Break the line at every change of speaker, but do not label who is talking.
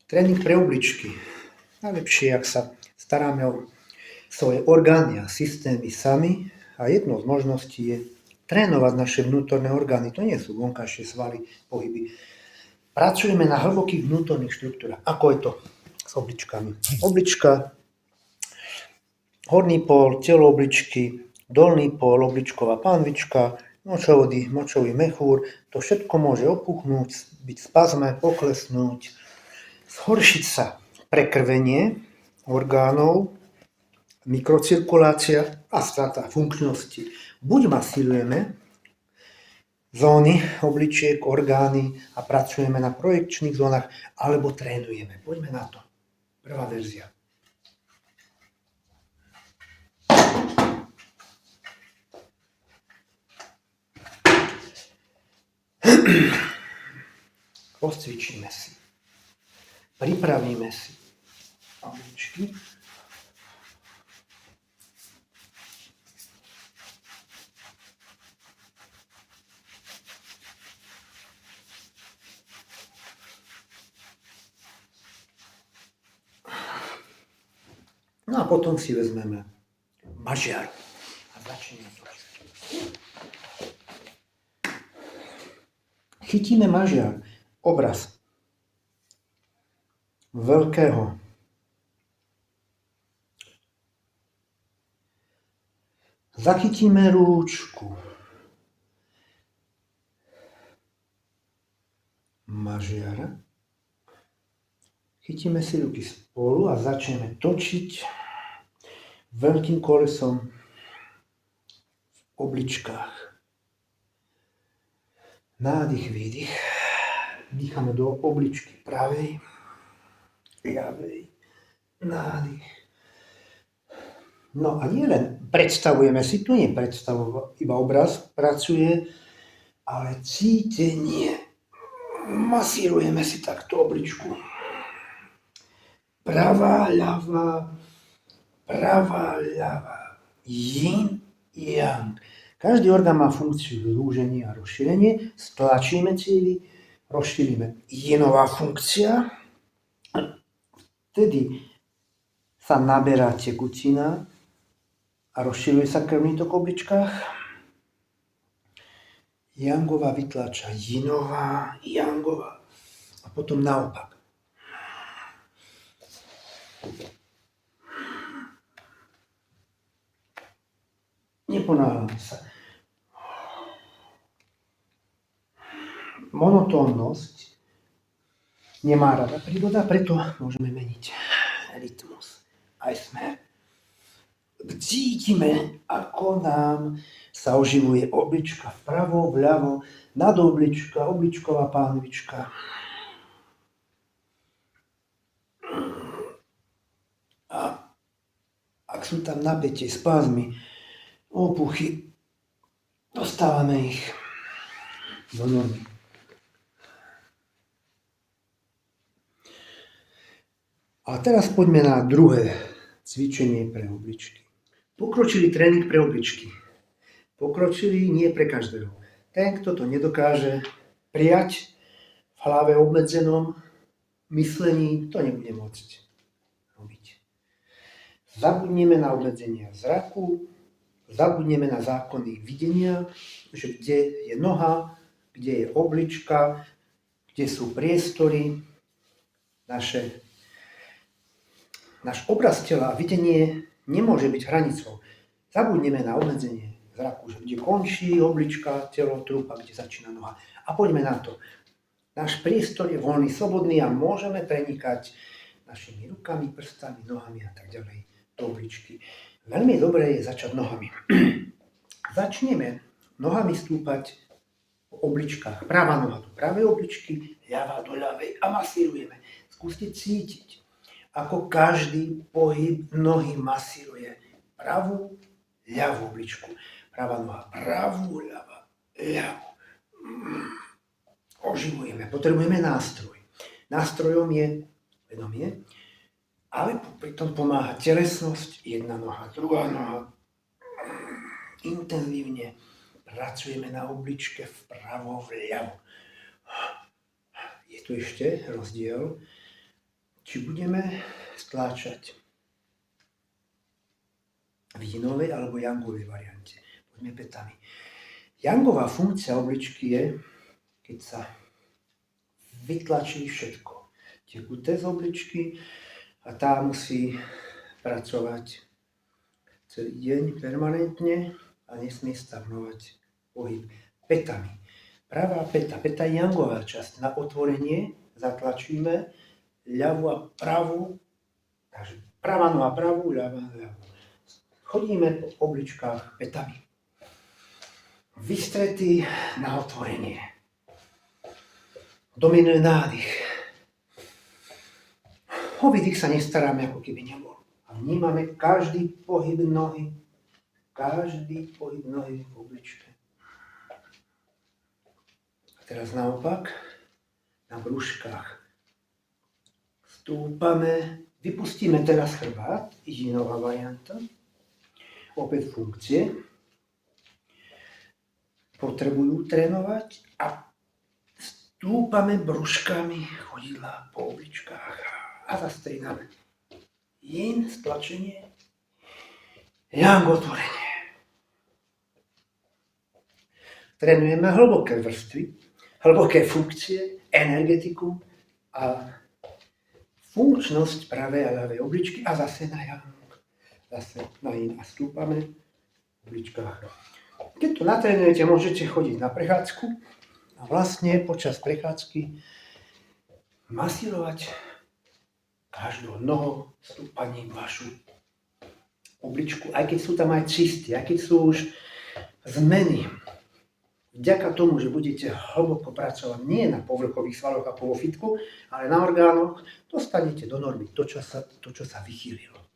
Tréning pre obličky. Najlepšie, ak sa staráme o svoje orgány a systémy sami. A jednou z možností je trénovať naše vnútorné orgány. To nie sú vonkajšie svaly, pohyby. Pracujeme na hlbokých vnútorných štruktúrach. Ako je to s obličkami? Oblička, horný pól, telo obličky, dolný pól, obličková pánvička, močovody, močový mechúr. To všetko môže opuchnúť, byť v spazme, poklesnúť, zhoršiť sa prekrvenie orgánov, mikrocirkulácia a strata funkčnosti. Buď masírujeme zóny obličiek, orgány a pracujeme na projekčných zónach, alebo trénujeme. Poďme na to. Prvá verzia. Rozcvičíme si. Pripravíme si obličky. No a potom si vezmeme mažiar a začneme to. Chytíme mažiar, obraz veľkého zachytíme rúčku mažiara, chytíme si ruky spolu a začneme točiť veľkým kolesom v obličkách. Nádych, výdych. Dýchame do obličky pravej, ľavej, nádych. No a nie len predstavujeme si, tu nie predstavu, iba obraz pracuje, ale cítenie. Masírujeme si takto obličku. Pravá, ľavá, yin, yang. Každý orgán má funkciu zúženie a rozšírenie. Stlačíme cívy, rozšírime. Yinová funkcia. Vtedy sa naberá tekutina a rozšíruje sa krvný tok v obličkách. Yangová vytláča yinová, yangová. A potom naopak. Neponáhľame sa. Monotónnosť nemá rada príroda, preto môžeme meniť rytmus. Aj smer. Cítime, ako nám sa oživuje oblička vpravo, vľavo, nadoblička, obličková pánvička. A ak sú tam napätie, spazmy, opuchy, dostávame ich do normy. A teraz poďme na druhé cvičenie pre obličky. Pokročilý tréning pre obličky. Pokročilý nie pre každého. Ten, kto to nedokáže prijať v hlave obmedzenom myslení, to nebude môcť robiť. Zabudneme na obmedzenia zraku, zabudneme na zákony videnia, že kde je noha, kde je oblička, kde sú priestory, náš obraz tela a videnie nemôže byť hranicou. Zabudneme na obmedzenie zraku, že kde končí oblička, telo, trupa, kde začína noha. A poďme na to. Náš priestor je voľný, slobodný a môžeme prenikať našimi rukami, prstami, nohami a tak ďalej do obličky. Veľmi dobré je začať nohami. Začneme nohami stúpať v obličkách. Pravá noha do pravej obličky, ľavá do ľavej a masírujeme. Skúste cítiť, ako každý pohyb nohy masíruje pravú, ľavú obličku. Pravá noha, pravú, ľavú. Oživujeme. Potrebujeme nástroj. Nástrojom je vedomie, ale pritom pomáha telesnosť, jedna noha, druhá noha. Intenzívne pracujeme na obličke vpravo, vľavo. Je tu ešte rozdiel či budeme stláčať v jinovej alebo jangovej variante. Poďme pätami. Jangová funkcia obličky je, keď sa vytlačí všetko tekuté z obličky a tá musí pracovať celý deň permanentne a nesmie stagnovať pohyb pätami. Pravá päta, päta je jangová časť. Na otvorenie zatlačíme ľavú a pravú, takže pravá noha pravú, ľavá ľavú. Chodíme po obličkách pätami. Vystretý na otvorenie. Dominuje nádych. O výdych sa nestaráme, ako keby nebol. A vnímame každý pohyb nohy v obličke. A teraz naopak, na brúškach stúpame, vypustíme teraz chrbát, jinová varianta, opäť funkcie, potrebujú trénovať a stúpame brúškami chodidla po obličkách a zastriedame. Yin, stlačenie, yang, otvorenie. Trénujeme hlboké vrstvy, hlboké funkcie, energetiku a funkčnosť pravej a ľavej obličky a zase na yang. Zase na yin a stúpame v obličkách. Keď to natrénujete, môžete chodiť na prechádzku a vlastne počas prechádzky masírovať každou nohou stúpaním vašu obličku, aj keď sú tam aj čisté, aj keď sú už zmeny. Vďaka tomu, že budete hlboko pracovať nie na povrchových svaloch a po fitku, ale na orgánoch, dostanete do normy to, čo sa vychýlilo.